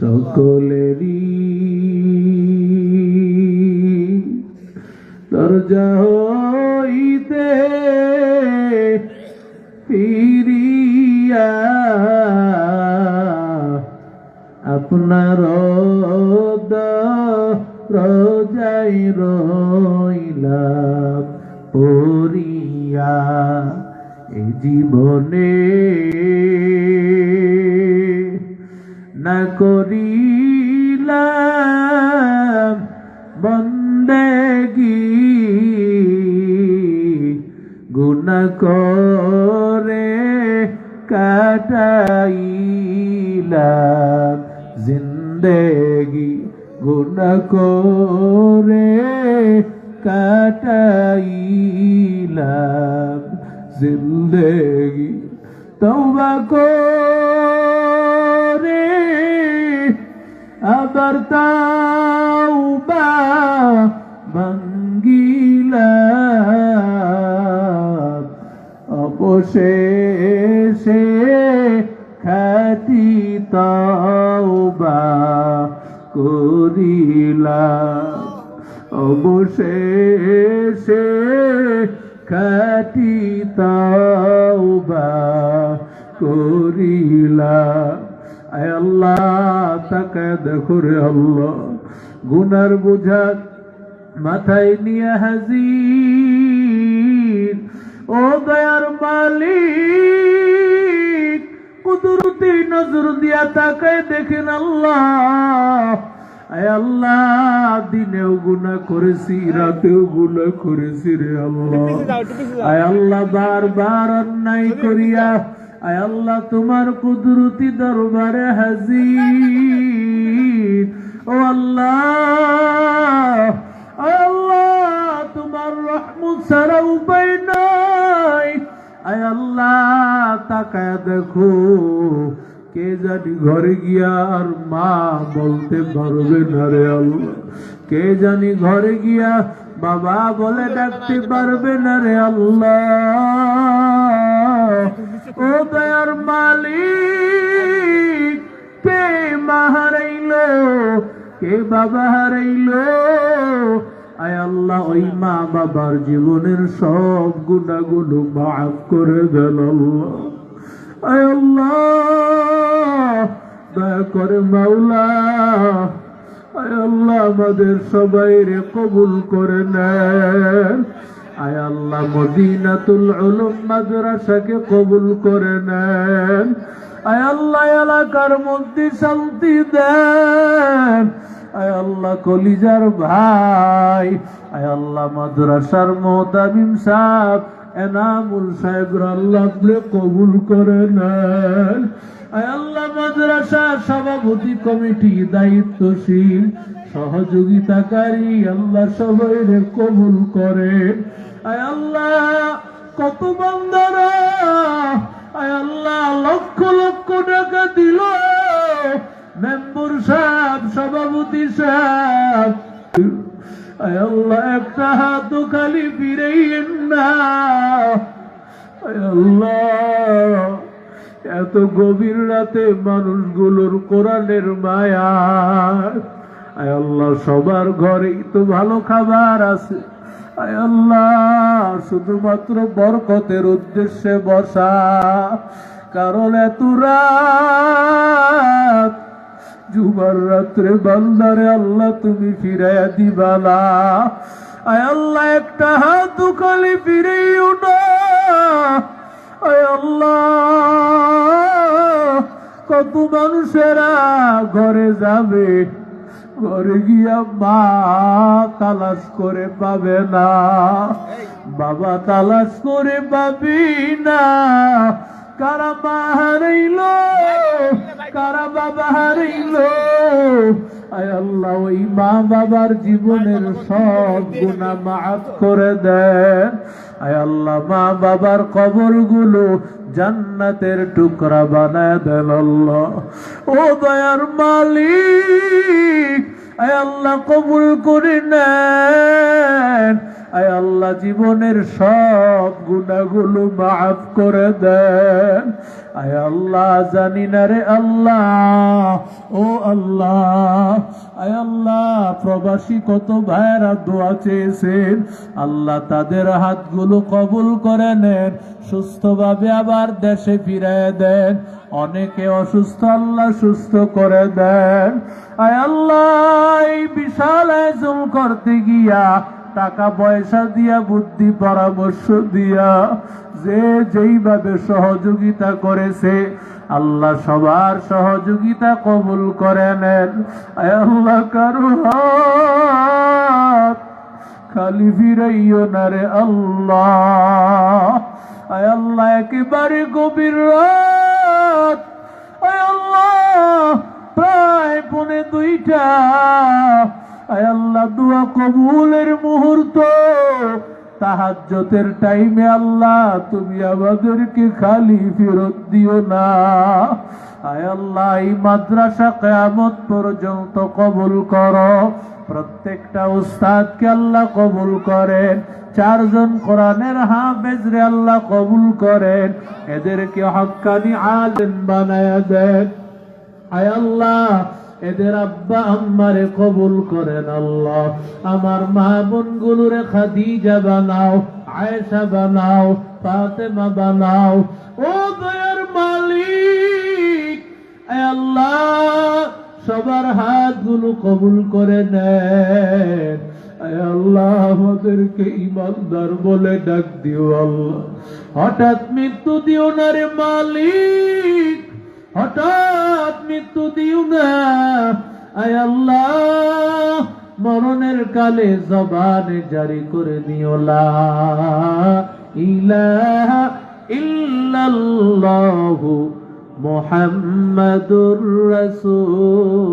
সকলেরই দরজা হইতে ফিরিয়া আপনার রোজাই রইলাম পড়িয়া এই জীবনে না করিলাম বন্দেগী গুনাহ করে কাটাইলাম জিন্দেগি গুনাহ করে কাটাইলাম জিন্দেগি তওবা করে আবার তাওবা ভাঙ্গিলাম অবশেষে খাঁটি তাওবা করিলাম অবশেষে খাঁটি তাওবা করিলাম। আয় আল্লাহ তাকায় দেখো রে আল্লাহ, গুনার বোঝা মাথায় নিয়ে হাজির। ও দয়ার মালিক, কুদরতি নজর দিয়া তাকায় দেখেন আল্লাহ। আয় আল্লাহ, দিনেও গুনাহ করেছি, রাতেও গুনাহ করেছি রে আল্লাহ। আয় আল্লাহ, বারবার অন্যায় করিয়া আয় আল্লাহ তোমার কুদরতি দরবারে হাজির। ও আল্লাহ, আয় আল্লাহ, তোমার রহমত ছাড়া উপায় নাই। আয় আল্লাহ, তাকায় দেখো, কে জানি ঘরে গিয়া আর মা বলতে পারবে না রে আল্লাহ। কে জানি ঘরে গিয়া বাবা বলে ডাকতে পারবে না রে আল্লাহ। ও দয়ার মালিক, কে মা হারাইলো, কে বাবা হারাইলো। আয় আল্লাহ, ওই মা বাবার জীবনের সব গুনাহগুলো মাফ করে দেন আল্লাহ। আয় আল্লাহ, দয়া করে মাওলা, আয় আল্লাহ আমাদের সবাইরে কবুল করে নেন। আয় আল্লাহ, মদিনাতুল উলুম মাদ্রাসাকে কবুল করে নেন। আয় আল্লাহ, এলাকার মধ্যে শান্তি দেন। আয় আল্লাহ, কলিজার ভাই, আয় আল্লাহ মাদ্রাসার মুতামিম সাহেব এনামুল সাহেব আল্লাহ কবুল করে নেন। আয় আল্লাহ, মাদ্রাসার সভাপতি কমিটি, দায়িত্বশীল, সহযোগিতাকারী আল্লাহ সবাইরে কবুল করে। আয় আল্লাহ, কত বান্দারা আয় আল্লাহ লক্ষ লক্ষ টাকা দিল, মেম্বার সাহেব, সভাপতি সাহেব, আয় আল্লাহ একটা হাত খালি ফিরাইয়েন না। আয় আল্লাহ, এত গভীর রাতে মানুষগুলোর কোরআনের মায়া। আয় আল্লাহ, সবার ঘরেই তো ভালো খাবার আছে। আয় আল্লাহ, শুধুমাত্র বরকতের উদ্দেশ্যে বসা, কারণ এত রাত জুমার রাত্রে বান্দারে আল্লাহ তুমি ফিরাইয়া দিবালা। আয় আল্লাহ, একটা হাত খালি ফিরেইও না। আয় আল্লাহ, কত মানুষেরা ঘরে যাবে, ঘরে গিয়া মা তালাশ করে পাবে না, বাবা তালাশ করে পাবি না। কারা মা হারাইল, কারা বাবা হারাইল। আয় আল্লাহ, ওই মা বাবার জীবনের সব গুনাহ মাফ করে দেন। আয় আল্লাহ, মা বাবার কবরগুলো জান্নাতের টুকরা বানায় দেন আল্লাহ। ও দয়ার মালিক, আয় আল্লাহ কবুল করে নেন। আয় আল্লাহ জীবনের সব গুনাহগুলো মাফ করে দেন। আয় আল্লাহ জানি না রে আল্লাহ, ও আল্লাহ, আয় আল্লাহ প্রবাসী কত ভাইরা দোয়া চেয়েছেন, আল্লাহ তাদের হাতগুলো কবুল করে নেন, সুস্থভাবে আবার দেশে ফিরিয়ে দেন। অনেকে অসুস্থ, আল্লাহ সুস্থ করে দেন। আয় আল্লাহ এই বিশাল আয়োজন করতে গিয়া টাকা পয়সা দিয়া, বুদ্ধি পরামর্শ দিয়া, যে যেইভাবে সহযোগিতা করেছে আল্লাহ সবার সহযোগিতা কবুল করে নেন। আয় আল্লাহ কারো হাত খালি ফিরাইও না রে আল্লাহ। আয় আল্লাহ একেবারে গভীর রাত, আয় আল্লাহ প্রায় 1:45, আয় আল্লাহ দোয়া কবুলের মুহূর্ত, তাহাজ্জুদের টাইমে আল্লাহ তুমি আমাদেরকে খালি ফেরত দিও না। আয় আল্লাহ এই মাদ্রাসা কিয়ামত পর্যন্ত কবুল করো, প্রত্যেকটা উস্তাদকে আল্লাহ কবুল করেন, 4 জন কোরআনের হাফেজ রে আল্লাহ কবুল করেন, এদেরকে হক্কানি আলেম বানায়া দেন। আয় আল্লাহ এদের আব্বা আম্মারে কবুল করেন আল্লাহ। আমার মা বোনগুলোরে খাদিজা বানাও, আয়েশা বানাও, ফাতেমা বানাও। ও দয়ার মালিক, আয় আল্লাহ সবার হাতগুলো কবুল করে নেন। আয় আল্লাহ আমাদেরকে ইমানদার বলে ডাক দিও আল্লাহ। হঠাৎ মৃত্যু দিও না রে মালিক, হঠাৎ মৃত্যু দিও না। আয় আল্লাহ মরণের কালে জবানে জারি করে দিও লা ইলাহা ইল্লাল্লাহু মুহাম্মাদুর রাসূল।